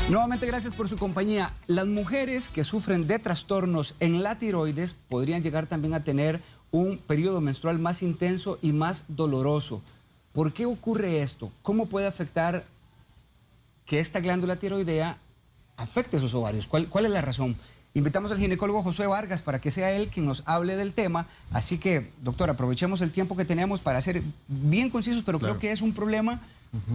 Nuevamente gracias por su compañía. Las mujeres que sufren de trastornos en la tiroides podrían llegar también a tener un periodo menstrual más intenso y más doloroso. ¿Por qué ocurre esto? ¿Cómo puede afectar que esta glándula tiroidea afecte sus ovarios? ¿Cuál es la razón? Invitamos al ginecólogo Josué Vargas para que sea él quien nos hable del tema. Así que, doctor, aprovechemos el tiempo que tenemos para ser bien concisos, pero claro, creo que es un problema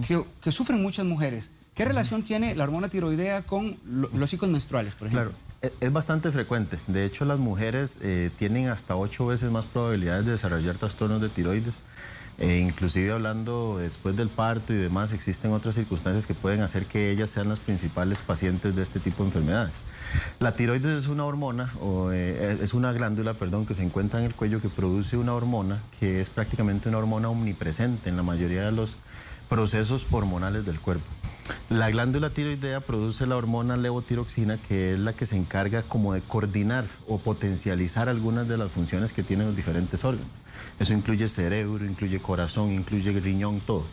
que sufren muchas mujeres. ¿Qué relación tiene la hormona tiroidea con los ciclos menstruales, por ejemplo? Claro, es bastante frecuente. De hecho, las mujeres tienen hasta 8 veces más probabilidades de desarrollar trastornos de tiroides. Inclusive hablando después del parto y demás, existen otras circunstancias que pueden hacer que ellas sean las principales pacientes de este tipo de enfermedades. La tiroides es una hormona, es una glándula, perdón, que se encuentra en el cuello que produce una hormona que es prácticamente una hormona omnipresente en la mayoría de los procesos hormonales del cuerpo. La glándula tiroidea produce la hormona levotiroxina, que es la que se encarga como de coordinar o potencializar algunas de las funciones que tienen los diferentes órganos. Eso incluye cerebro, incluye corazón, incluye riñón, todo.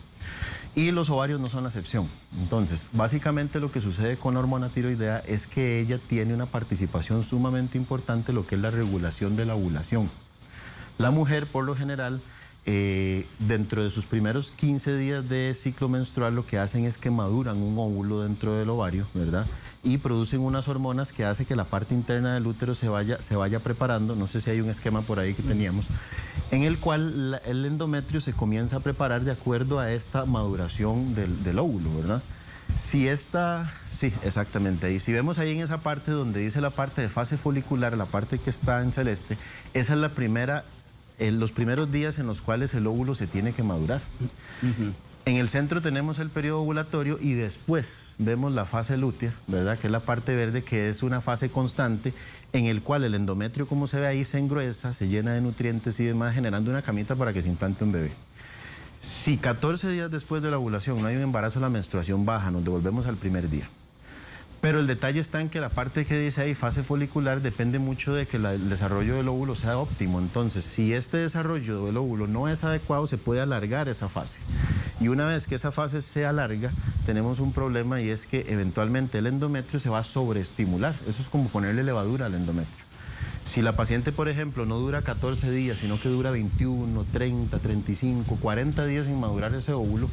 Y los ovarios no son la excepción. Entonces, básicamente lo que sucede con la hormona tiroidea es que ella tiene una participación sumamente importante en lo que es la regulación de la ovulación. La mujer, por lo general, dentro de sus primeros 15 días de ciclo menstrual, lo que hacen es que maduran un óvulo dentro del ovario, ¿verdad? Y producen unas hormonas que hacen que la parte interna del útero se vaya preparando. No sé si hay un esquema por ahí que teníamos, en el cual el endometrio se comienza a preparar de acuerdo a esta maduración del óvulo, ¿verdad? Sí, exactamente ahí. Si vemos ahí en esa parte donde dice la parte de fase folicular, la parte que está en celeste, esa es la primera, los primeros días en los cuales el óvulo se tiene que madurar. En el centro tenemos el periodo ovulatorio y después vemos la fase lútea, ¿verdad? Que es la parte verde, que es una fase constante en el cual el endometrio, como se ve ahí, se engruesa, se llena de nutrientes y demás, generando una camita para que se implante un bebé. Si 14 días después de la ovulación no hay un embarazo, la menstruación baja, nos devolvemos al primer día. Pero el detalle está en que la parte que dice ahí, fase folicular, depende mucho de que el desarrollo del óvulo sea óptimo. Entonces, si este desarrollo del óvulo no es adecuado, se puede alargar esa fase. Y una vez que esa fase se alarga, tenemos un problema, y es que eventualmente el endometrio se va a sobreestimular. Eso es como ponerle levadura al endometrio. Si la paciente, por ejemplo, no dura 14 días, sino que dura 21, 30, 35, 40 días sin madurar ese óvulo,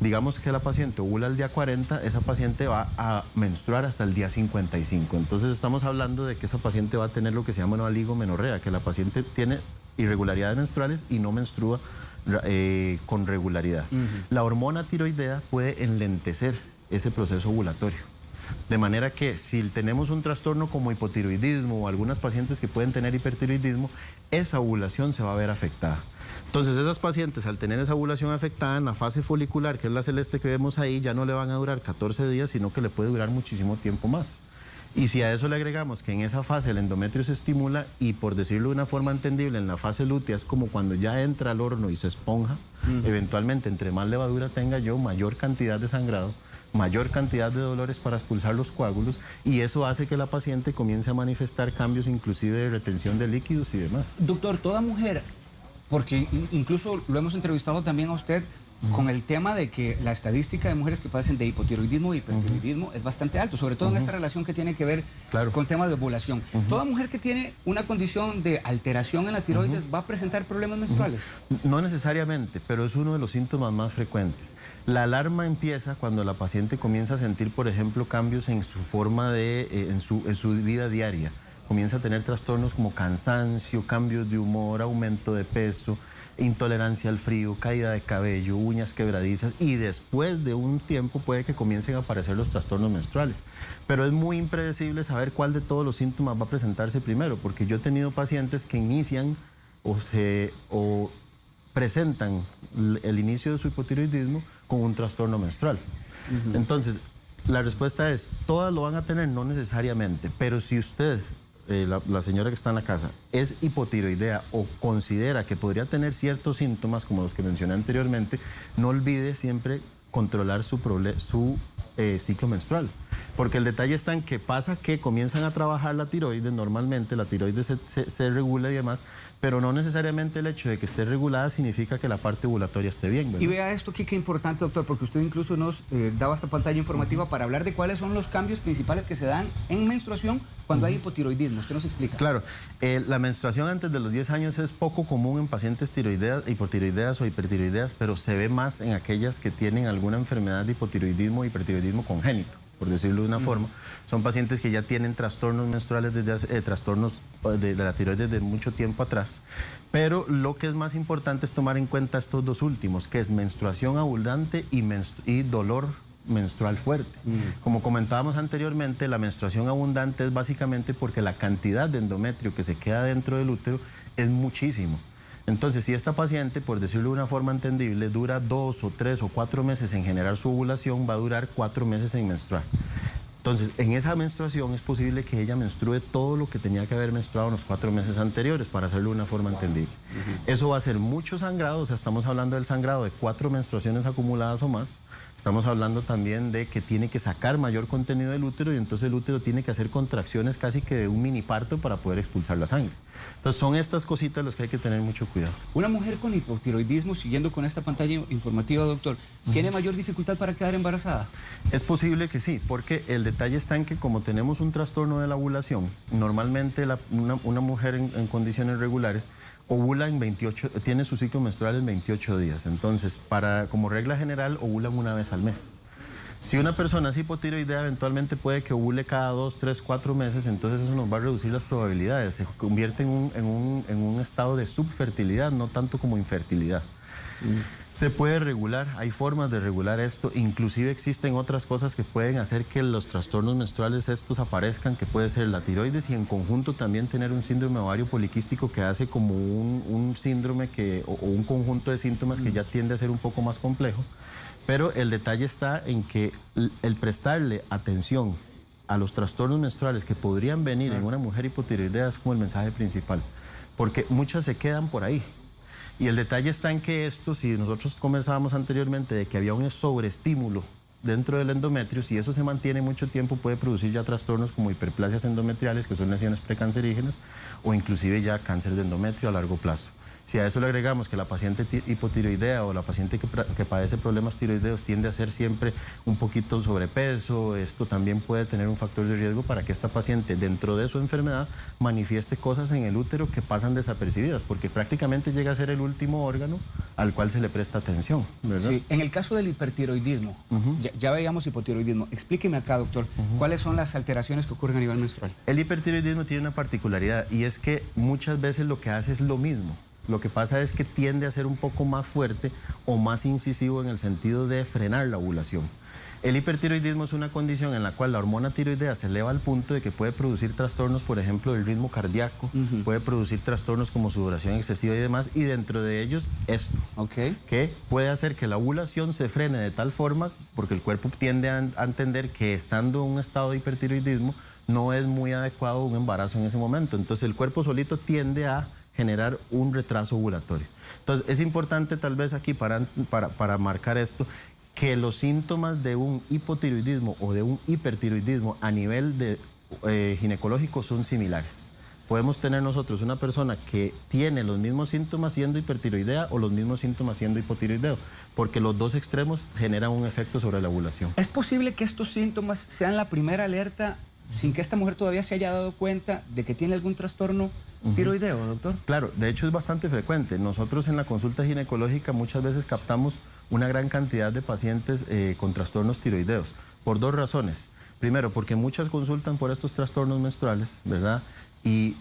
digamos que la paciente ovula el día 40, esa paciente va a menstruar hasta el día 55. Entonces estamos hablando de que esa paciente va a tener lo que se llama una oligomenorrea, que la paciente tiene irregularidades menstruales y no menstrua con regularidad. La hormona tiroidea puede enlentecer ese proceso ovulatorio. De manera que si tenemos un trastorno como hipotiroidismo o algunas pacientes que pueden tener hipertiroidismo, esa ovulación se va a ver afectada. Entonces esas pacientes, al tener esa ovulación afectada en la fase folicular, que es la celeste que vemos ahí, ya no le van a durar 14 días, sino que le puede durar muchísimo tiempo más. Y si a eso le agregamos que en esa fase el endometrio se estimula, y por decirlo de una forma entendible, en la fase lútea es como cuando ya entra al horno y se esponja, eventualmente entre más levadura tenga yo, mayor cantidad de sangrado, mayor cantidad de dolores para expulsar los coágulos, y eso hace que la paciente comience a manifestar cambios inclusive de retención de líquidos y demás. Doctor, toda mujer, porque incluso lo hemos entrevistado también a usted, con el tema de que la estadística de mujeres que padecen de hipotiroidismo e hipertiroidismo es bastante alto, sobre todo en esta relación que tiene que ver con temas de ovulación. ¿Toda mujer que tiene una condición de alteración en la tiroides va a presentar problemas menstruales? No necesariamente, pero es uno de los síntomas más frecuentes. La alarma empieza cuando la paciente comienza a sentir, por ejemplo, cambios en su forma de, en su vida diaria. Comienza a tener trastornos como cansancio, cambios de humor, aumento de peso, intolerancia al frío, caída de cabello, uñas quebradizas, y después de un tiempo puede que comiencen a aparecer los trastornos menstruales. Pero es muy impredecible saber cuál de todos los síntomas va a presentarse primero, porque yo he tenido pacientes que inician o presentan el inicio de su hipotiroidismo con un trastorno menstrual. Entonces, la respuesta es, todas lo van a tener, no necesariamente, pero si usted, la señora que está en la casa, es hipotiroidea o considera que podría tener ciertos síntomas como los que mencioné anteriormente, no olvide siempre controlar su ciclo menstrual. Porque el detalle está en que pasa que comienzan a trabajar la tiroides, normalmente la tiroides se regula y demás, pero no necesariamente el hecho de que esté regulada significa que la parte ovulatoria esté bien, ¿verdad? Y vea esto aquí, qué importante, doctor, porque usted incluso nos daba esta pantalla informativa para hablar de cuáles son los cambios principales que se dan en menstruación cuando hay hipotiroidismo. ¿Usted nos explica? Claro, la menstruación antes de los 10 años es poco común en pacientes tiroideas, hipotiroideas o hipertiroideas, pero se ve más en aquellas que tienen alguna enfermedad de hipotiroidismo o hipertiroidismo congénito, por decirlo de una forma. Son pacientes que ya tienen trastornos menstruales, trastornos de la tiroides de mucho tiempo atrás. Pero lo que es más importante es tomar en cuenta estos dos últimos, que es menstruación abundante y dolor menstrual fuerte. Como comentábamos anteriormente, la menstruación abundante es básicamente porque la cantidad de endometrio que se queda dentro del útero es muchísimo. Entonces, si esta paciente, por decirlo de una forma entendible, dura 2 o 3 o 4 meses en generar su ovulación, va a durar 4 meses en menstruar. Entonces, en esa menstruación es posible que ella menstrue todo lo que tenía que haber menstruado en los 4 meses anteriores, para hacerlo de una forma entendible. Eso va a ser mucho sangrado, o sea, estamos hablando del sangrado de 4 menstruaciones acumuladas o más. Estamos hablando también de que tiene que sacar mayor contenido del útero y entonces el útero tiene que hacer contracciones casi que de un mini parto para poder expulsar la sangre. Entonces son estas cositas las que hay que tener mucho cuidado. Una mujer con hipotiroidismo, siguiendo con esta pantalla informativa, doctor, ¿tiene mayor dificultad para quedar embarazada? Es posible que sí, porque el detalle está en que como tenemos un trastorno de la ovulación, normalmente una mujer en condiciones regulares ovula en 28, tiene su ciclo menstrual en 28 días. Entonces, como regla general, ovulan una vez al mes. Si una persona es hipotiroidea, eventualmente puede que ovule cada 2, 3, 4 meses, entonces eso nos va a reducir las probabilidades. Se convierte en un estado de subfertilidad, no tanto como infertilidad. Se puede regular, hay formas de regular esto, inclusive existen otras cosas que pueden hacer que los trastornos menstruales estos aparezcan, que puede ser la tiroides y en conjunto también tener un síndrome ovario poliquístico que hace como un síndrome o un conjunto de síntomas que ya tiende a ser un poco más complejo. Pero el detalle está en que el prestarle atención a los trastornos menstruales que podrían venir en una mujer hipotiroidea es como el mensaje principal, porque muchas se quedan por ahí. Y el detalle está en que esto, si nosotros conversábamos anteriormente de que había un sobreestímulo dentro del endometrio, si eso se mantiene mucho tiempo puede producir ya trastornos como hiperplasias endometriales, que son lesiones precancerígenas, o inclusive ya cáncer de endometrio a largo plazo. Si a eso le agregamos que la paciente hipotiroidea o la paciente que padece problemas tiroideos tiende a ser siempre un poquito sobrepeso, esto también puede tener un factor de riesgo para que esta paciente dentro de su enfermedad manifieste cosas en el útero que pasan desapercibidas, porque prácticamente llega a ser el último órgano al cual se le presta atención, ¿verdad? Sí, en el caso del hipertiroidismo, ya veíamos hipotiroidismo. Explíqueme acá, doctor, ¿cuáles son las alteraciones que ocurren a nivel menstrual? El hipertiroidismo tiene una particularidad y es que muchas veces lo que hace es lo mismo. Lo que pasa es que tiende a ser un poco más fuerte o más incisivo en el sentido de frenar la ovulación. El hipertiroidismo es una condición en la cual la hormona tiroidea se eleva al punto de que puede producir trastornos, por ejemplo, del ritmo cardíaco, puede producir trastornos como sudoración excesiva y demás, y dentro de ellos esto, que puede hacer que la ovulación se frene de tal forma, porque el cuerpo tiende a entender que estando en un estado de hipertiroidismo no es muy adecuado un embarazo en ese momento. Entonces el cuerpo solito tiende a generar un retraso ovulatorio. Entonces, es importante tal vez aquí para marcar esto, que los síntomas de un hipotiroidismo o de un hipertiroidismo a nivel ginecológico son similares. Podemos tener nosotros una persona que tiene los mismos síntomas siendo hipertiroidea o los mismos síntomas siendo hipotiroideo, porque los dos extremos generan un efecto sobre la ovulación. ¿Es posible que estos síntomas sean la primera alerta sin que esta mujer todavía se haya dado cuenta de que tiene algún trastorno tiroideo, doctor? Claro, de hecho es bastante frecuente. Nosotros en la consulta ginecológica muchas veces captamos una gran cantidad de pacientes con trastornos tiroideos, por dos razones. Primero, porque muchas consultan por estos trastornos menstruales, ¿verdad? Y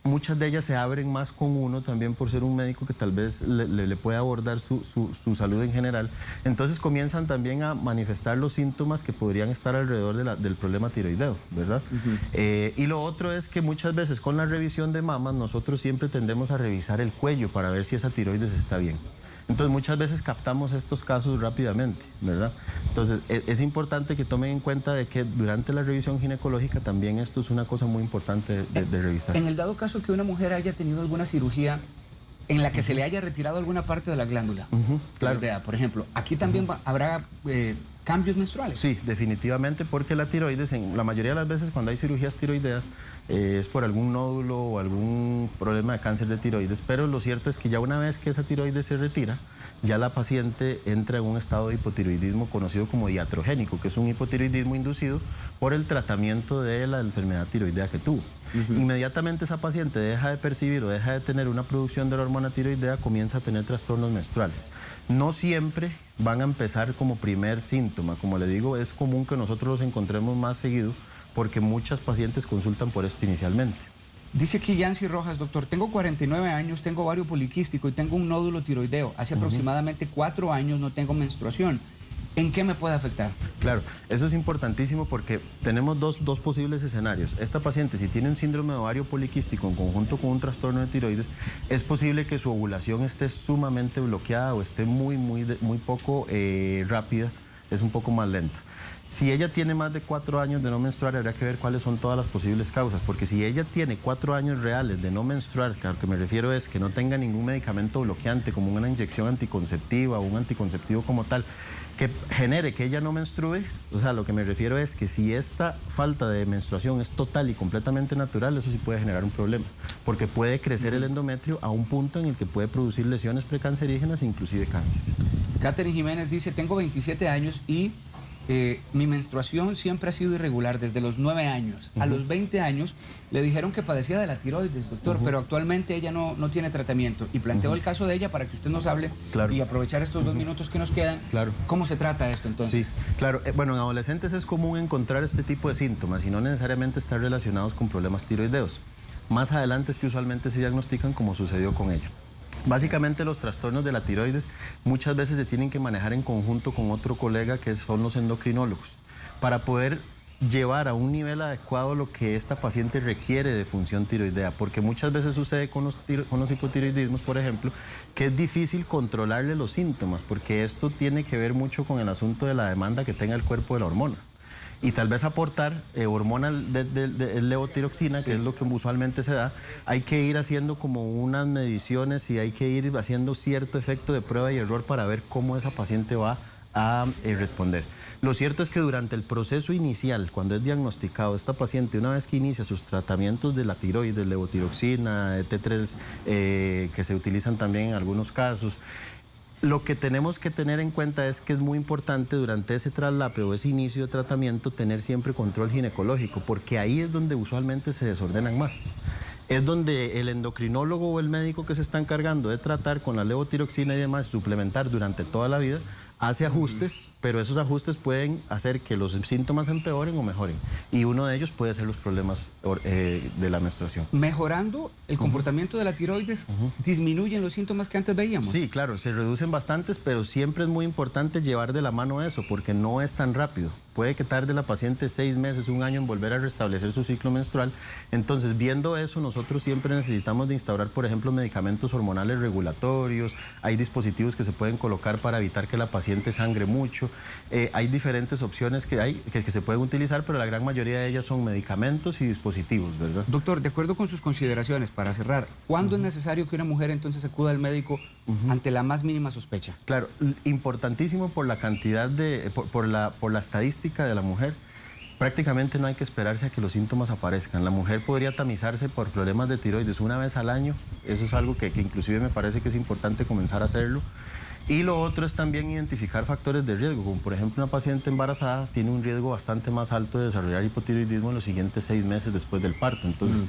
muchas de ellas se abren más con uno también por ser un médico que tal vez le pueda abordar su salud en general. Entonces comienzan también a manifestar los síntomas que podrían estar alrededor del problema tiroideo, ¿verdad? Y lo otro es que muchas veces con la revisión de mamas nosotros siempre tendemos a revisar el cuello para ver si esa tiroides está bien. Entonces muchas veces captamos estos casos rápidamente, ¿verdad? Entonces es importante que tomen en cuenta de que durante la revisión ginecológica también esto es una cosa muy importante de revisar. En el dado caso que una mujer haya tenido alguna cirugía en la que se le haya retirado alguna parte de la glándula, claro. por ejemplo, aquí también habrá cambios menstruales. Sí, definitivamente, porque la tiroides, en la mayoría de las veces cuando hay cirugías tiroideas, es por algún nódulo o algún problema de cáncer de tiroides, pero lo cierto es que ya una vez que esa tiroides se retira, ya la paciente entra en un estado de hipotiroidismo conocido como iatrogénico, que es un hipotiroidismo inducido por el tratamiento de la enfermedad tiroidea que tuvo. Inmediatamente esa paciente deja de percibir o deja de tener una producción de la hormona tiroidea, comienza a tener trastornos menstruales. No siempre van a empezar como primer síntoma, como le digo, es común que nosotros los encontremos más seguido porque muchas pacientes consultan por esto inicialmente. Dice aquí Yancy Rojas, doctor, tengo 49 años, tengo ovario poliquístico y tengo un nódulo tiroideo. Hace aproximadamente 4 años no tengo menstruación. ¿En qué me puede afectar? Claro, eso es importantísimo porque tenemos dos posibles escenarios. Esta paciente, si tiene un síndrome de ovario poliquístico en conjunto con un trastorno de tiroides, es posible que su ovulación esté sumamente bloqueada o esté muy poco rápida, es un poco más lenta. Si ella tiene más de 4 años de no menstruar, habrá que ver cuáles son todas las posibles causas, porque si ella tiene 4 años reales de no menstruar, que a lo que me refiero es que no tenga ningún medicamento bloqueante, como una inyección anticonceptiva o un anticonceptivo como tal, que genere que ella no menstrue, o sea, lo que me refiero es que si esta falta de menstruación es total y completamente natural, eso sí puede generar un problema, porque puede crecer el endometrio a un punto en el que puede producir lesiones precancerígenas, inclusive cáncer. Catherine Jiménez dice, tengo 27 años y mi menstruación siempre ha sido irregular desde los 9 años. A los 20 años le dijeron que padecía de la tiroides, doctor, pero actualmente ella no tiene tratamiento. Y planteo el caso de ella para que usted nos hable y aprovechar estos 2 minutos que nos quedan. ¿Cómo se trata esto entonces? Sí, claro. Bueno, en adolescentes es común encontrar este tipo de síntomas y no necesariamente estar relacionados con problemas tiroideos. Más adelante es que usualmente se diagnostican como sucedió con ella. Básicamente los trastornos de la tiroides muchas veces se tienen que manejar en conjunto con otro colega que son los endocrinólogos para poder llevar a un nivel adecuado lo que esta paciente requiere de función tiroidea, porque muchas veces sucede con los hipotiroidismos, por ejemplo, que es difícil controlarle los síntomas, porque esto tiene que ver mucho con el asunto de la demanda que tenga el cuerpo de la hormona. Y tal vez aportar hormona de levotiroxina, que es lo que usualmente se da, hay que ir haciendo como unas mediciones y hay que ir haciendo cierto efecto de prueba y error para ver cómo esa paciente va a responder. Lo cierto es que durante el proceso inicial, cuando es diagnosticado esta paciente, una vez que inicia sus tratamientos de la tiroides, levotiroxina, T3, que se utilizan también en algunos casos, lo que tenemos que tener en cuenta es que es muy importante durante ese traslape o ese inicio de tratamiento tener siempre control ginecológico, porque ahí es donde usualmente se desordenan más. Es donde el endocrinólogo o el médico que se está encargando de tratar con la levotiroxina y demás, suplementar durante toda la vida, hace ajustes, pero esos ajustes pueden hacer que los síntomas empeoren o mejoren. Y uno de ellos puede ser los problemas de la menstruación. Mejorando el comportamiento de la tiroides, ¿disminuyen los síntomas que antes veíamos? Sí, claro, se reducen bastantes, pero siempre es muy importante llevar de la mano eso, porque no es tan rápido. Puede que tarde la paciente 6 meses, 1 año en volver a restablecer su ciclo menstrual. Entonces, viendo eso, nosotros siempre necesitamos de instaurar, por ejemplo, medicamentos hormonales regulatorios. Hay dispositivos que se pueden colocar para evitar que la paciente sangre mucho. Hay diferentes opciones que se pueden utilizar, pero la gran mayoría de ellas son medicamentos y dispositivos, ¿verdad? Doctor, de acuerdo con sus consideraciones, para cerrar, ¿cuándo es necesario que una mujer entonces acuda al médico ante la más mínima sospecha? Claro, importantísimo por la cantidad por la estadística de la mujer. Prácticamente no hay que esperarse a que los síntomas aparezcan. La mujer podría tamizarse por problemas de tiroides 1 vez al año. Eso es algo que inclusive me parece que es importante comenzar a hacerlo. Y lo otro es también identificar factores de riesgo, como por ejemplo una paciente embarazada tiene un riesgo bastante más alto de desarrollar hipotiroidismo en los siguientes 6 meses después del parto. Entonces,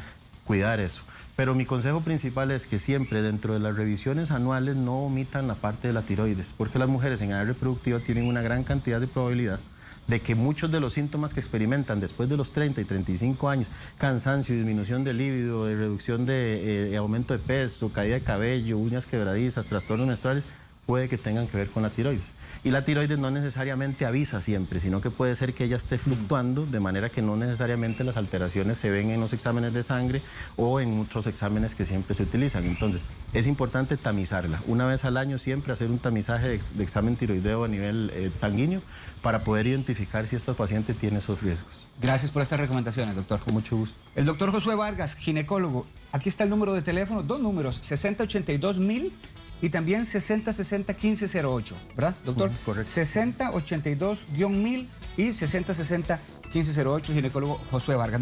cuidar eso. Pero mi consejo principal es que siempre dentro de las revisiones anuales no omitan la parte de la tiroides, porque las mujeres en edad reproductiva tienen una gran cantidad de probabilidad de que muchos de los síntomas que experimentan después de los 30 y 35 años, cansancio, disminución de líbido, de reducción de aumento de peso, caída de cabello, uñas quebradizas, trastornos menstruales, puede que tengan que ver con la tiroides. Y la tiroides no necesariamente avisa siempre, sino que puede ser que ella esté fluctuando, de manera que no necesariamente las alteraciones se ven en los exámenes de sangre o en otros exámenes que siempre se utilizan. Entonces, es importante tamizarla. 1 vez al año siempre hacer un tamizaje de examen tiroideo a nivel sanguíneo para poder identificar si esta paciente tiene esos riesgos. Gracias por estas recomendaciones, doctor. Con mucho gusto. El doctor Josué Vargas, ginecólogo. Aquí está el número de teléfono, 2 números, 6082.000 y también 6060-1508, ¿verdad, doctor? Correcto. 6082-1000 y 6060-1508, ginecólogo Josué Vargas.